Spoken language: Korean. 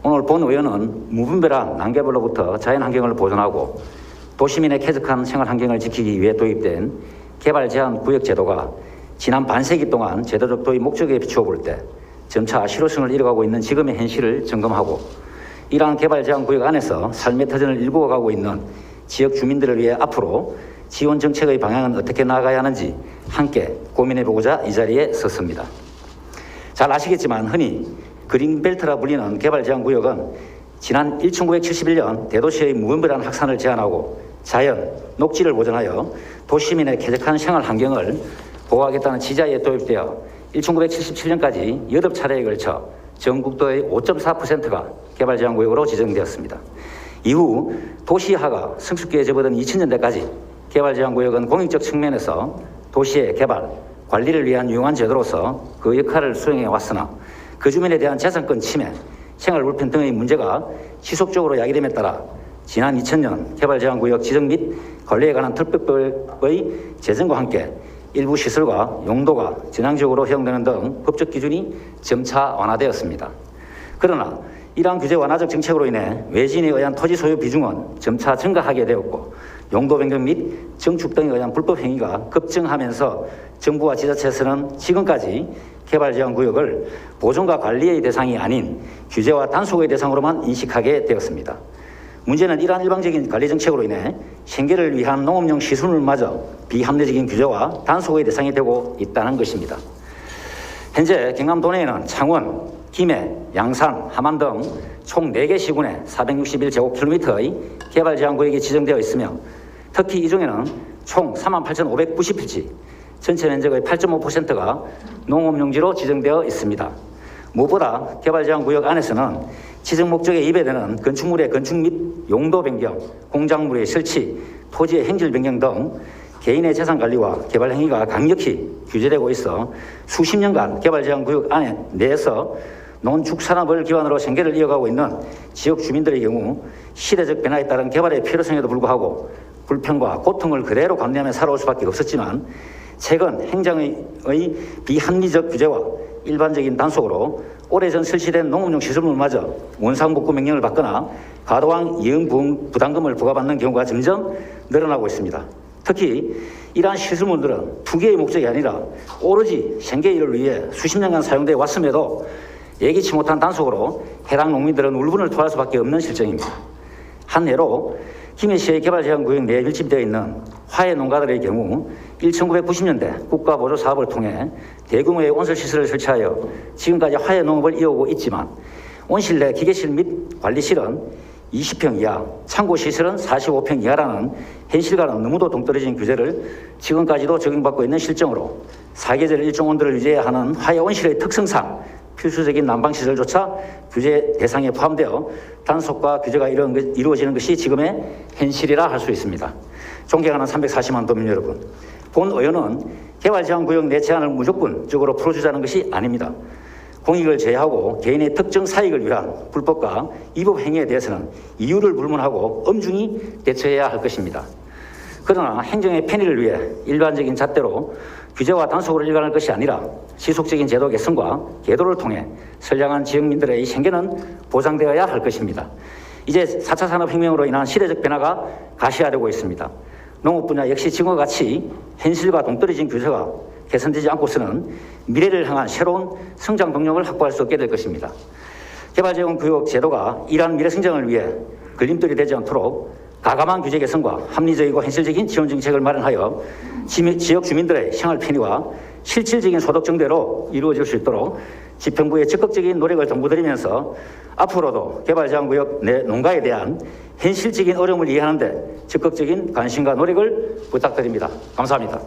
오늘 본 의원은 무분별한 난개발로부터 자연환경을 보존하고 도시민의 쾌적한 생활환경을 지키기 위해 도입된 개발 제한 구역 제도가 지난 반세기 동안 제도적 도입 목적에 비추어 볼 때 점차 실효성을 잃어가고 있는 지금의 현실을 점검하고 이러한 개발 제한 구역 안에서 삶의 터전을 일구어가고 있는 지역 주민들을 위해 앞으로 지원 정책의 방향은 어떻게 나아가야 하는지 함께 고민해보고자 이 자리에 섰습니다. 잘 아시겠지만 흔히 그린벨트라 불리는 개발 제한 구역은 지난 1971년 대도시의 무분별한 확산을 제한하고 자연, 녹지를 보존하여 도시민의 쾌적한 생활 환경을 보호하겠다는 지자에 도입되어 1977년까지 8차례에 걸쳐 전국도의 5.4%가 개발 제한 구역으로 지정되었습니다. 이후 도시화가 성숙기에 접어든 2000년대까지 개발 제한 구역은 공익적 측면에서 도시의 개발, 관리를 위한 유용한 제도로서 그 역할을 수행해 왔으나 그 주민에 대한 재산권 침해, 생활 불편 등의 문제가 지속적으로 야기됨에 따라 지난 2000년 개발 제한 구역 지정 및 관리에 관한 특별법의 제정과 함께 일부 시설과 용도가 전향적으로 허용되는 등 법적 기준이 점차 완화되었습니다. 그러나 이러한 규제 완화적 정책으로 인해 외지인에 의한 토지 소유 비중은 점차 증가하게 되었고 용도 변경 및 정축 등에 의한 불법 행위가 급증하면서 정부와 지자체에서는 지금까지 개발 제한 구역을 보존과 관리의 대상이 아닌 규제와 단속의 대상으로만 인식하게 되었습니다. 문제는 이러한 일방적인 관리 정책으로 인해 생계를 위한 농업용 시설물마저 비합리적인 규제와 단속의 대상이 되고 있다는 것입니다. 현재 경남도 내에는 창원, 김해, 양산, 함안 등 총 4개 시군에 461제곱킬로미터의 개발 제한 구역이 지정되어 있으며 특히 이 중에는 총 38,590필지, 전체 면적의 8.5%가 농업용지로 지정되어 있습니다. 무엇보다 개발 제한 구역 안에서는 지정 목적에 입에되는 건축물의 건축 및 용도 변경, 공작물의 설치, 토지의 행질 변경 등 개인의 재산 관리와 개발 행위가 강력히 규제되고 있어 수십 년간 개발 제한 구역 안에 내에서 농축산업을 기반으로 생계를 이어가고 있는 지역 주민들의 경우 시대적 변화에 따른 개발의 필요성에도 불구하고 불편과 고통을 그대로 감내하며 살아올 수밖에 없었지만 최근 행정의 비합리적 규제와 일반적인 단속으로 오래전 설치된 농업용 시설물마저 원상복구 명령을 받거나 과도한 이용 부담금을 부과받는 경우가 점점 늘어나고 있습니다. 특히 이러한 시설물들은 투기의 목적이 아니라 오로지 생계를 위해 수십 년간 사용되어 왔음에도 예기치 못한 단속으로 해당 농민들은 울분을 토할 수밖에 없는 실정입니다. 한 예로 김해시의 개발 제한 구역 내에 밀집되어 있는 화훼 농가들의 경우 1990년대 국가보조 사업을 통해 대규모의 온실시설을 설치하여 지금까지 화훼 농업을 이어오고 있지만 온실 내 기계실 및 관리실은 20평 이하, 창고시설은 45평 이하라는 현실과는 너무도 동떨어진 규제를 지금까지도 적용받고 있는 실정으로 사계절 일정 온도를 유지해야 하는 화훼 온실의 특성상 필수적인 난방시설조차 규제 대상에 포함되어 단속과 규제가 이루어지는 것이 지금의 현실이라 할 수 있습니다. 존경하는 340만 도민 여러분, 본 의원은 개발 제한 구역 내 제한을 무조건적으로 풀어주자는 것이 아닙니다. 공익을 제외하고 개인의 특정 사익을 위한 불법과 위법 행위에 대해서는 이유를 불문하고 엄중히 대처해야 할 것입니다. 그러나 행정의 편의를 위해 일반적인 잣대로 규제와 단속을 일관할 것이 아니라 지속적인 제도 개선과 계도를 통해 선량한 지역민들의 생계는 보장되어야 할 것입니다. 이제 4차 산업혁명으로 인한 시대적 변화가 가시화되고 있습니다. 농업 분야 역시 지금과 같이 현실과 동떨어진 규제가 개선되지 않고서는 미래를 향한 새로운 성장 동력을 확보할 수 없게 될 것입니다. 개발제한 구역 제도가 이러한 미래 성장을 위해 걸림돌이 되지 않도록 가감한 규제 개선과 합리적이고 현실적인 지원 정책을 마련하여 지역 주민들의 생활 편의와 실질적인 소득 증대로 이루어질 수 있도록 지평부의 적극적인 노력을 당부드리면서 앞으로도 개발 제한 구역 내 농가에 대한 현실적인 어려움을 이해하는 데 적극적인 관심과 노력을 부탁드립니다. 감사합니다.